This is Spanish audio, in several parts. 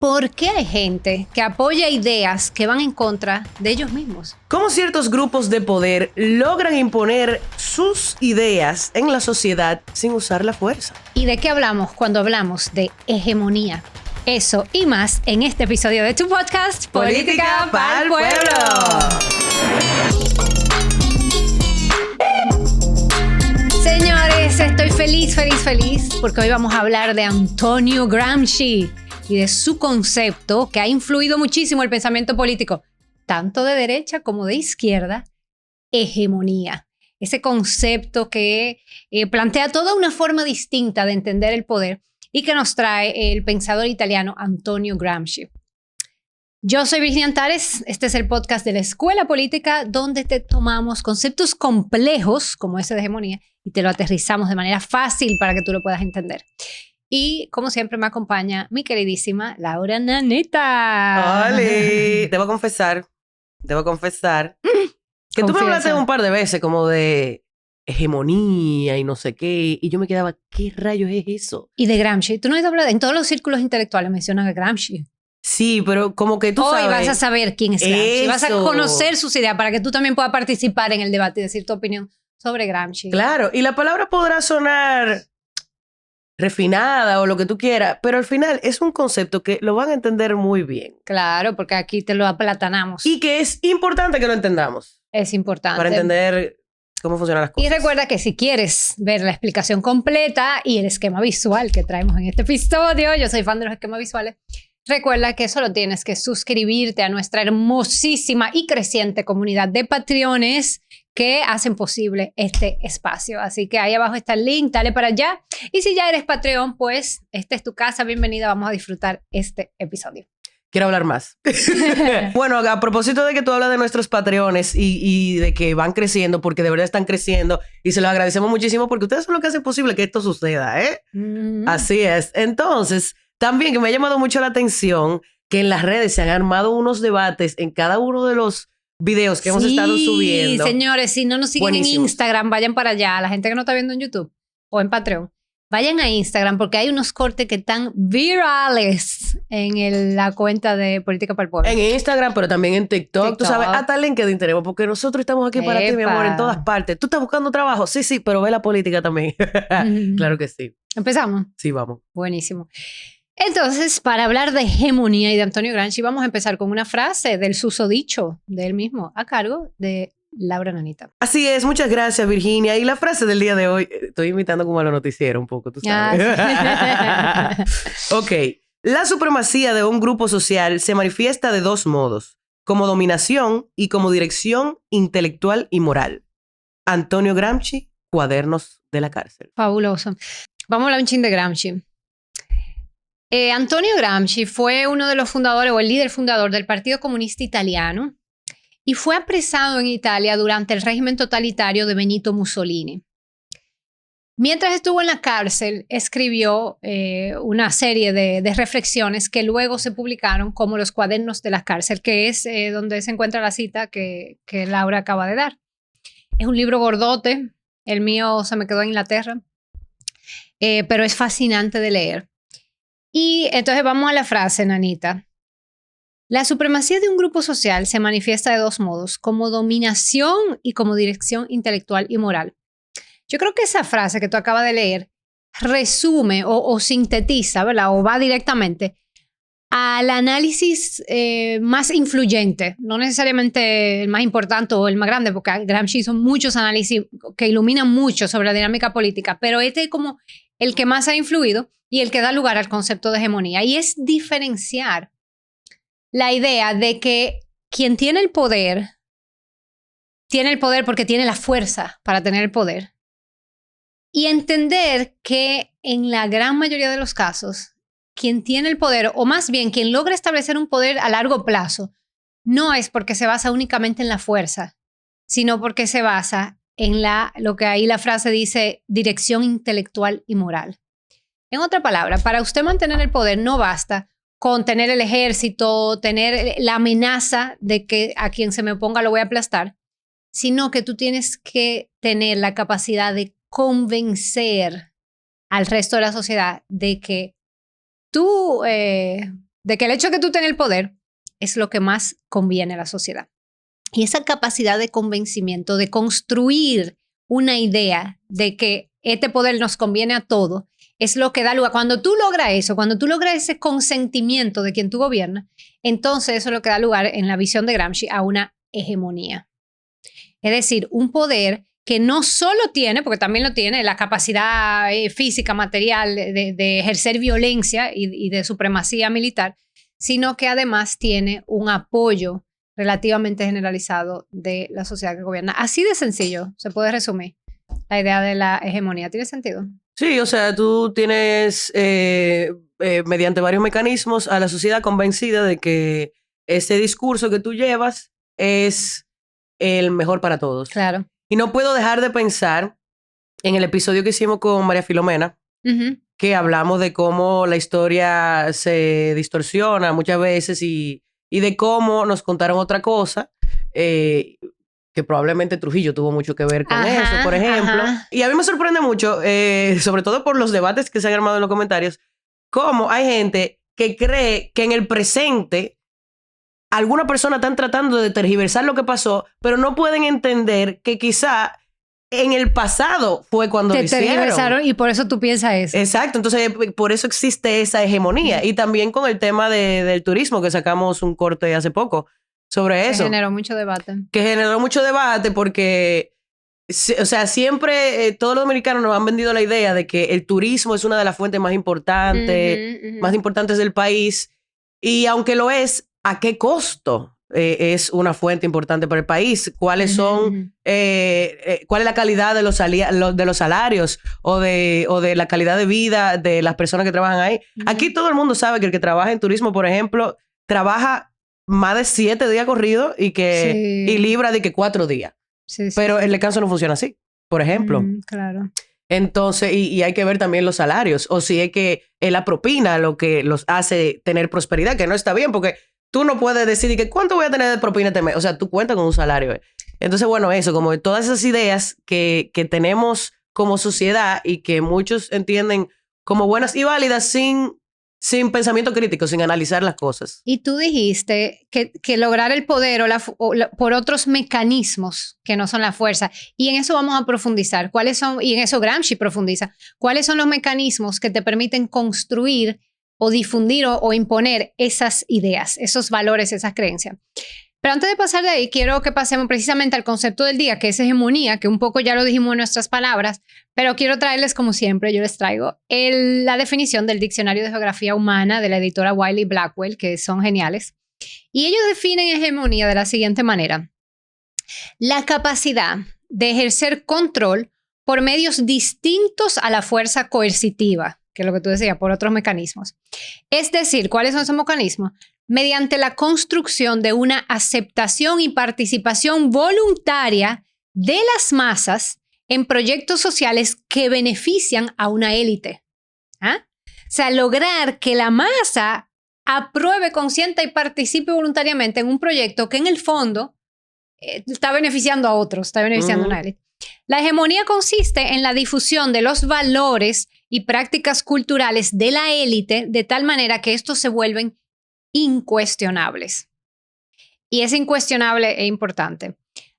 ¿Por qué hay gente que apoya ideas que van en contra de ellos mismos? ¿Cómo ciertos grupos de poder logran imponer sus ideas en la sociedad sin usar la fuerza? ¿Y de qué hablamos cuando hablamos de hegemonía? Eso y más en este episodio de tu podcast Política pa'l Pueblo. Señores, estoy feliz porque hoy vamos a hablar de Antonio Gramsci y de su concepto que ha influido muchísimo el pensamiento político, tanto de derecha como de izquierda, hegemonía. Ese concepto que plantea toda una forma distinta de entender el poder y que nos trae el pensador italiano Antonio Gramsci. Yo soy Virginia Antares, este es el podcast de la Escuela Política donde te tomamos conceptos complejos como ese de hegemonía y te lo aterrizamos de manera fácil para que tú lo puedas entender. Y como siempre me acompaña mi queridísima Laura Naneta. ¡Hola! Debo confesar que tú me hablaste un par de veces como de hegemonía y no sé qué, y yo me quedaba, ¿qué rayos es eso? Y de Gramsci. Tú no has hablado, en todos los círculos intelectuales mencionan a Gramsci. Sí, pero como que tú Hoy sabes. vas a saber quién es Gramsci. Eso. Vas a conocer sus ideas para que tú también puedas participar en el debate y decir tu opinión sobre Gramsci. Claro, y la palabra podrá sonar refinada o lo que tú quieras, pero al final es un concepto que lo van a entender muy bien. Claro, porque aquí te lo aplatanamos. Y que es importante que lo entendamos. Es importante. Para entender cómo funcionan las cosas. Y recuerda que si quieres ver la explicación completa y el esquema visual que traemos en este episodio, yo soy fan de los esquemas visuales, recuerda que solo tienes que suscribirte a nuestra hermosísima y creciente comunidad de Patreones que hacen posible este espacio. Así que ahí abajo está el link, dale para allá. Y si ya eres Patreon, pues esta es tu casa, bienvenida, vamos a disfrutar este episodio. Quiero hablar más. Bueno, a propósito de que tú hablas de nuestros Patreones y de que van creciendo, porque de verdad están creciendo y se los agradecemos muchísimo porque ustedes son los que hacen posible que esto suceda, ¿eh? Así es. Entonces, también que me ha llamado mucho la atención que en las redes se han armado unos debates en cada uno de los videos que hemos estado subiendo. Sí, señores, si no nos siguen en Instagram, vayan para allá. La gente que no está viendo en YouTube o en Patreon, vayan a Instagram porque hay unos cortes que están virales en la cuenta de Política para el Pueblo. En Instagram, pero también en TikTok. Tú sabes, hasta LinkedIn tenemos, porque nosotros estamos aquí para ti, mi amor, en todas partes. ¿Tú estás buscando trabajo? Sí, pero ve la política también. Claro que sí. ¿Empezamos? Sí, vamos. Buenísimo. Entonces, para hablar de hegemonía y de Antonio Gramsci, vamos a empezar con una frase del susodicho de él mismo, a cargo de Laura Nanita. Así es, muchas gracias, Virginia. Y la frase del día de hoy, estoy imitando como a lo noticiero un poco, tú sabes. Ok. La supremacía de un grupo social se manifiesta de dos modos, como dominación y como dirección intelectual y moral. Antonio Gramsci, Cuadernos de la cárcel. Fabuloso. Vamos a hablar un chin de Gramsci. Antonio Gramsci fue uno de los fundadores o el líder fundador del Partido Comunista Italiano y fue apresado en Italia durante el régimen totalitario de Benito Mussolini. Mientras estuvo en la cárcel, escribió una serie de reflexiones que luego se publicaron como los Cuadernos de la cárcel, que es donde se encuentra la cita que Laura acaba de dar. Es un libro gordote, el mío se me quedó en Inglaterra, pero es fascinante de leer. Y entonces vamos a la frase, Nanita. La supremacía de un grupo social se manifiesta de dos modos, como dominación y como dirección intelectual y moral. Yo creo que esa frase que tú acabas de leer resume o sintetiza, ¿verdad? O va directamente al análisis más influyente, no necesariamente el más importante o el más grande, porque Gramsci hizo muchos análisis que iluminan mucho sobre la dinámica política, pero este es como el que más ha influido y el que da lugar al concepto de hegemonía. Y es diferenciar la idea de que quien tiene el poder porque tiene la fuerza para tener el poder. Y entender que en la gran mayoría de los casos, quien tiene el poder, o más bien quien logra establecer un poder a largo plazo, no es porque se basa únicamente en la fuerza, sino porque se basa en lo que ahí la frase dice, dirección intelectual y moral. En otra palabra, para usted mantener el poder no basta con tener el ejército, tener la amenaza de que a quien se me oponga lo voy a aplastar, sino que tú tienes que tener la capacidad de convencer al resto de la sociedad de que tu de que el hecho de que tú tengas el poder es lo que más conviene a la sociedad. Y esa capacidad de convencimiento, de construir una idea de que este poder nos conviene a todos, es lo que da lugar. Cuando tú logras eso, cuando tú logras ese consentimiento de quien tú gobiernas, entonces eso es lo que da lugar en la visión de Gramsci a una hegemonía. Es decir, un poder que no solo tiene, porque también lo tiene, la capacidad física, material de ejercer violencia y de supremacía militar, sino que además tiene un apoyo relativamente generalizado de la sociedad que gobierna. Así de sencillo se puede resumir la idea de la hegemonía. ¿Tiene sentido? Sí, o sea, tú tienes mediante varios mecanismos a la sociedad convencida de que ese discurso que tú llevas es el mejor para todos. Claro. Y no puedo dejar de pensar en el episodio que hicimos con María Filomena, que hablamos de cómo la historia se distorsiona muchas veces y de cómo nos contaron otra cosa, que probablemente Trujillo tuvo mucho que ver con eso, por ejemplo. Y a mí me sorprende mucho, sobre todo por los debates que se han armado en los comentarios, cómo hay gente que cree que en el presente alguna persona están tratando de tergiversar lo que pasó, pero no pueden entender que quizá en el pasado fue cuando lo hicieron. Te tergiversaron y por eso tú piensas eso. Exacto, entonces por eso existe esa hegemonía. Y también con el tema del turismo, que sacamos un corte hace poco sobre eso. Que generó mucho debate. Que generó mucho debate porque, o sea, siempre todos los dominicanos nos han vendido la idea de que el turismo es una de las fuentes más importantes, más importantes del país. Y aunque lo es, ¿a qué costo es una fuente importante para el país? ¿Cuáles son, cuál es la calidad de los salarios o de la calidad de vida de las personas que trabajan ahí? Aquí todo el mundo sabe que el que trabaja en turismo, por ejemplo, trabaja más de 7 días corridos y libra de que 4 días. Pero el descanso no funciona así, por ejemplo. Claro. Entonces, y hay que ver también los salarios, o si es que es la propina lo que los hace tener prosperidad, que no está bien, porque tú no puedes decidir que cuánto voy a tener de propina este mes. O sea, tú cuentas con un salario. Entonces, bueno, eso, como todas esas ideas que tenemos como sociedad y que muchos entienden como buenas y válidas sin pensamiento crítico, sin analizar las cosas. Y tú dijiste que lograr el poder por otros mecanismos que no son la fuerza. Y en eso vamos a profundizar. ¿Cuáles son? Y en eso Gramsci profundiza. ¿Cuáles son los mecanismos que te permiten construir o difundir o imponer esas ideas, esos valores, esas creencias? Pero antes de pasar de ahí, quiero que pasemos precisamente al concepto del día, que es hegemonía, que un poco ya lo dijimos en nuestras palabras, pero quiero traerles, como siempre, yo les traigo la definición del Diccionario de Geografía Humana de la editora Wiley Blackwell, que son geniales. Y ellos definen hegemonía de la siguiente manera: la capacidad de ejercer control por medios distintos a la fuerza coercitiva, que es lo que tú decías, por otros mecanismos. Es decir, ¿cuáles son esos mecanismos? Mediante la construcción de una aceptación y participación voluntaria de las masas en proyectos sociales que benefician a una élite. O sea, lograr que la masa apruebe, consienta y participe voluntariamente en un proyecto que en el fondo está beneficiando a otros, está beneficiando a una élite. La hegemonía consiste en la difusión de los valores y prácticas culturales de la élite de tal manera que estos se vuelven incuestionables. Y es incuestionable e importante.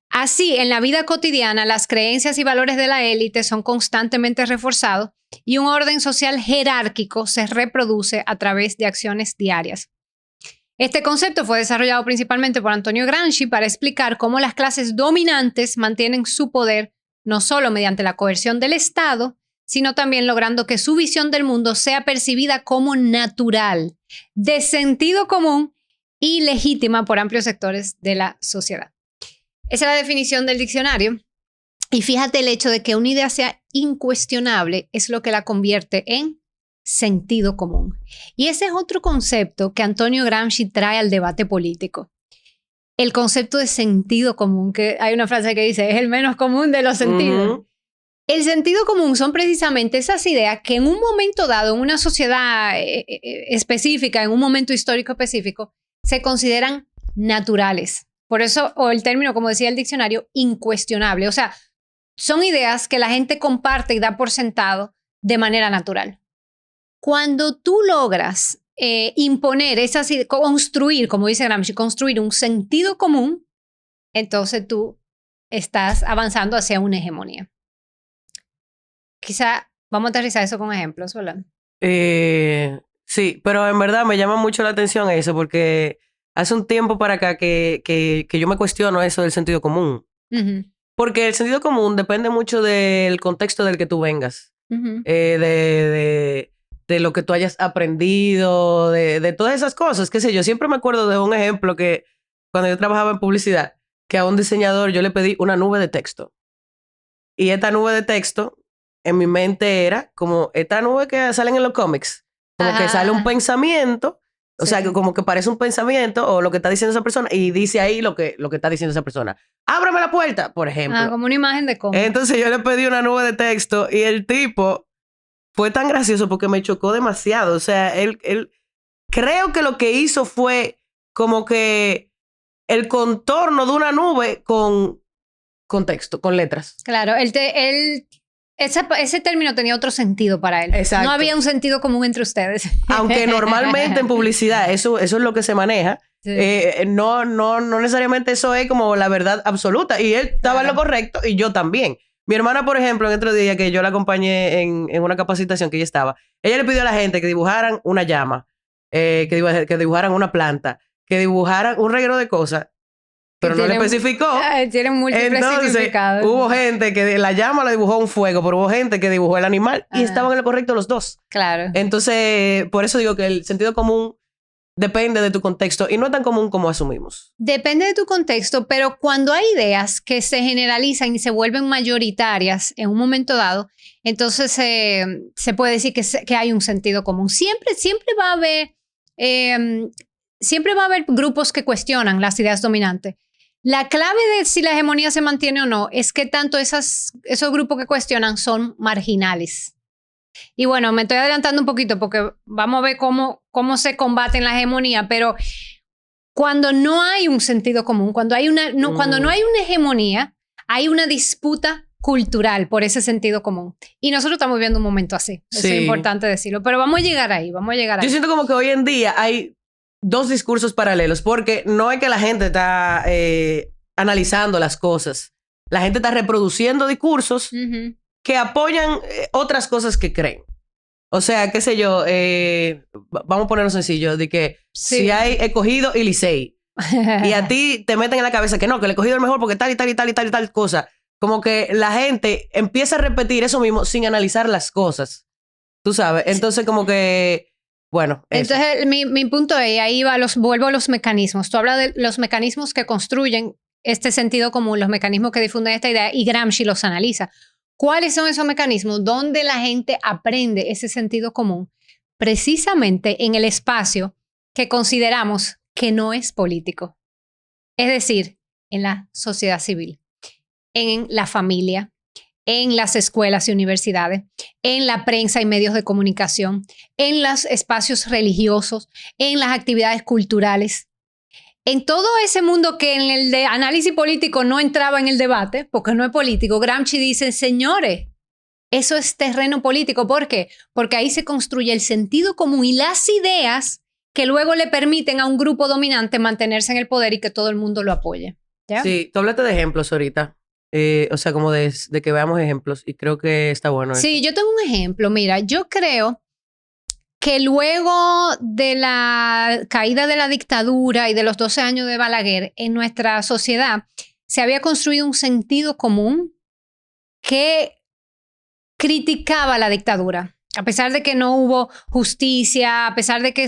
Así, en la vida cotidiana, las creencias y valores de la élite son constantemente reforzados y un orden social jerárquico se reproduce a través de acciones diarias. Este concepto fue desarrollado principalmente por Antonio Gramsci para explicar cómo las clases dominantes mantienen su poder no solo mediante la coerción del Estado, sino también logrando que su visión del mundo sea percibida como natural, de sentido común y legítima por amplios sectores de la sociedad. Esa es la definición del diccionario. Y fíjate, el hecho de que una idea sea incuestionable es lo que la convierte en sentido común. Y ese es otro concepto que Antonio Gramsci trae al debate político. El concepto de sentido común, que hay una frase que dice, es el menos común de los sentidos. El sentido común son precisamente esas ideas que en un momento dado, en una sociedad específica, en un momento histórico específico, se consideran naturales. Por eso, o el término, como decía el diccionario, incuestionable. O sea, son ideas que la gente comparte y da por sentado de manera natural. Cuando tú logras imponer esas ideas, construir, como dice Gramsci, construir un sentido común, entonces tú estás avanzando hacia una hegemonía. Quizá vamos a aterrizar eso con ejemplos, ¿verdad? Sí, pero en verdad me llama mucho la atención eso porque hace un tiempo para acá que yo me cuestiono eso del sentido común. Porque el sentido común depende mucho del contexto del que tú vengas. De lo que tú hayas aprendido, de todas esas cosas, qué sé yo. Siempre me acuerdo de un ejemplo que cuando yo trabajaba en publicidad, que a un diseñador yo le pedí una nube de texto. Y esta nube de texto en mi mente era como esta nube que salen en los cómics. Como que sale un pensamiento, o sea, que como que parece un pensamiento o lo que está diciendo esa persona y dice ahí lo que está diciendo esa persona. ¡Ábrame la puerta! Por ejemplo. Como una imagen de cómic. Entonces yo le pedí una nube de texto y el tipo fue tan gracioso porque me chocó demasiado. O sea, él creo que lo que hizo fue como que el contorno de una nube con texto, con letras. Claro, ese término tenía otro sentido para él. Exacto. No había un sentido común entre ustedes. Aunque normalmente en publicidad eso es lo que se maneja. Sí. No necesariamente eso es como la verdad absoluta. Y él estaba en lo correcto y yo también. Mi hermana, por ejemplo, en otro día que yo la acompañé en una capacitación que ella estaba, ella le pidió a la gente que dibujaran una llama, que dibujaran una planta, que dibujaran un reguero de cosas. Pero no le especificó. Tienen múltiples significados. Hubo gente que la llama la dibujó un fuego, pero hubo gente que dibujó el animal y estaban en lo correcto los dos. Claro. Entonces, por eso digo que el sentido común depende de tu contexto y no es tan común como asumimos. Depende de tu contexto, pero cuando hay ideas que se generalizan y se vuelven mayoritarias en un momento dado, entonces se puede decir que hay un sentido común. Siempre va a haber... siempre va a haber grupos que cuestionan las ideas dominantes. La clave de si la hegemonía se mantiene o no es que tanto esos grupos que cuestionan son marginales. Y bueno, me estoy adelantando un poquito porque vamos a ver cómo se combate en la hegemonía, pero cuando no hay un sentido común, cuando no hay una hegemonía, hay una disputa cultural por ese sentido común. Y nosotros estamos viviendo un momento así. Eso es importante decirlo. Pero vamos a llegar ahí, Yo siento como que hoy en día hay dos discursos paralelos, porque no es que la gente está analizando las cosas. La gente está reproduciendo discursos que apoyan otras cosas que creen. O sea, qué sé yo, vamos a ponerlo sencillo, de que si hay Escogido y Licey, y a ti te meten en la cabeza que no, que el Escogido es el mejor porque tal y tal y tal y tal y tal cosa. Como que la gente empieza a repetir eso mismo sin analizar las cosas. Tú sabes, entonces como que... Bueno, eso. Entonces mi punto es, ahí vuelvo a los mecanismos. Tú hablas de los mecanismos que construyen este sentido común, los mecanismos que difunden esta idea, y Gramsci los analiza. ¿Cuáles son esos mecanismos donde la gente aprende ese sentido común? Precisamente en el espacio que consideramos que no es político. Es decir, en la sociedad civil, en la familia, en las escuelas y universidades, en la prensa y medios de comunicación, en los espacios religiosos, en las actividades culturales. En todo ese mundo que en el de análisis político no entraba en el debate, porque no es político, Gramsci dice, señores, eso es terreno político. ¿Por qué? Porque ahí se construye el sentido común y las ideas que luego le permiten a un grupo dominante mantenerse en el poder y que todo el mundo lo apoye. ¿Ya? Sí, tú hablaste de ejemplos ahorita. O sea, como de que veamos ejemplos y creo que está bueno eso. Sí, yo tengo un ejemplo. Mira, yo creo que luego de la caída de la dictadura y de los 12 años de Balaguer, en nuestra sociedad se había construido un sentido común que criticaba la dictadura. A pesar de que no hubo justicia, a pesar de que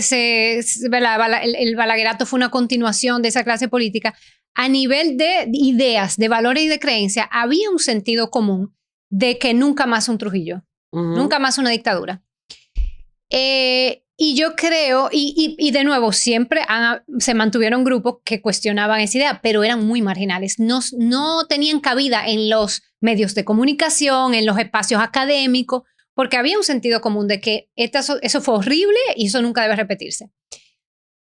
el balaguerato fue una continuación de esa clase política, a nivel de ideas, de valores y de creencias, había un sentido común de que nunca más un Trujillo, nunca más una dictadura. Y yo creo, y de nuevo, siempre se mantuvieron grupos que cuestionaban esa idea, pero eran muy marginales. No tenían cabida en los medios de comunicación, en los espacios académicos, porque había un sentido común de que eso fue horrible y eso nunca debe repetirse.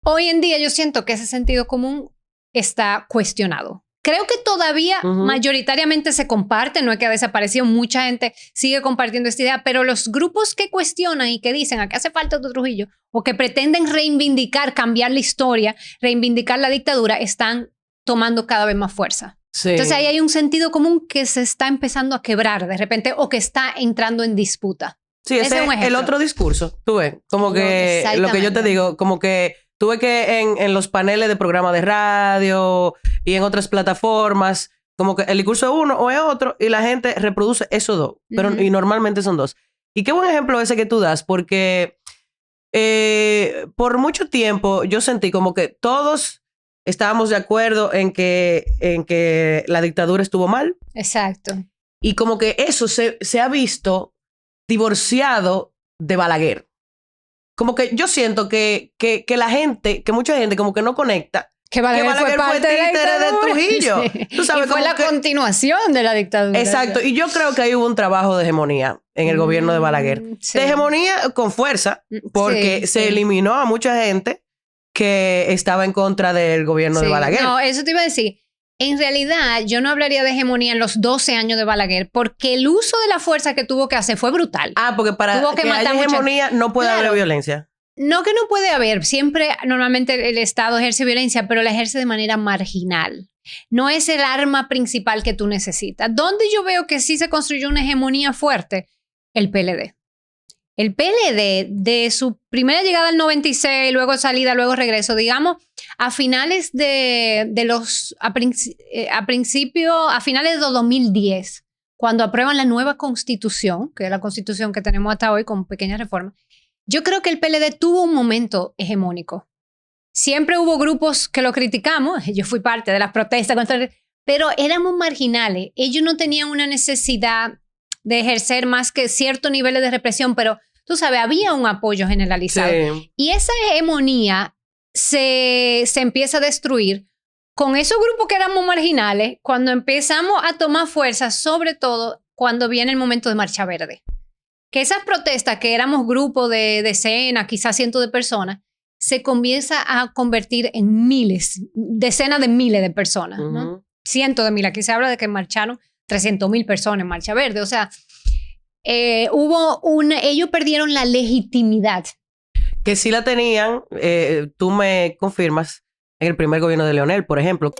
Hoy en día yo siento que ese sentido común está cuestionado. Creo que todavía mayoritariamente se comparte, no es que ha desaparecido, mucha gente sigue compartiendo esta idea, pero los grupos que cuestionan y que dicen, aquí hace falta otro Trujillo, o que pretenden reivindicar, cambiar la historia, reivindicar la dictadura, están tomando cada vez más fuerza. Sí. Entonces ahí hay un sentido común que se está empezando a quebrar de repente o que está entrando en disputa. Sí, ese es el otro discurso, tú ves, como que lo que yo te digo, como que tú ves que en los paneles de programa de radio y en otras plataformas, como que el discurso es uno o es otro y la gente reproduce esos dos, pero y normalmente son dos. Y qué buen ejemplo ese que tú das, porque por mucho tiempo yo sentí como que todos estábamos de acuerdo en que la dictadura estuvo mal. Exacto. Y como que eso se ha visto divorciado de Balaguer. Como que yo siento que la gente, que mucha gente como que no conecta. Que Balaguer fue títere de Trujillo. Sí. Tú sabes, y fue la continuación de la dictadura. Exacto. Y yo creo que ahí hubo un trabajo de hegemonía en el gobierno de Balaguer. Sí. De hegemonía con fuerza, porque se eliminó a mucha gente que estaba en contra del gobierno de Balaguer. No, eso te iba a decir. En realidad, yo no hablaría de hegemonía en los 12 años de Balaguer, porque el uso de la fuerza que tuvo que hacer fue brutal. Porque para que haya hegemonía no puede haber violencia. No que no puede haber. Siempre, normalmente el Estado ejerce violencia, pero la ejerce de manera marginal. No es el arma principal que tú necesitas. ¿Dónde yo veo que sí se construyó una hegemonía fuerte? El PLD. El PLD, de su primera llegada al 96, luego salida, luego regreso, digamos, a finales a finales de 2010, cuando aprueban la nueva constitución, que es la constitución que tenemos hasta hoy con pequeñas reformas, yo creo que el PLD tuvo un momento hegemónico. Siempre hubo grupos que lo criticamos, yo fui parte de las protestas, pero éramos marginales. Ellos no tenían una necesidad de ejercer más que ciertos niveles de represión, pero tú sabes, había un apoyo generalizado. Sí. Y esa hegemonía se empieza a destruir con esos grupos que éramos marginales cuando empezamos a tomar fuerza, sobre todo cuando viene el momento de Marcha Verde. Que esas protestas, que éramos grupos de decenas, quizás cientos de personas, se comienza a convertir en miles, decenas de miles de personas, ¿no? Cientos de miles. Aquí se habla de que marcharon 300,000 personas en Marcha Verde. O sea, ellos perdieron la legitimidad. Que sí la tenían, tú me confirmas, en el primer gobierno de Leonel, por ejemplo.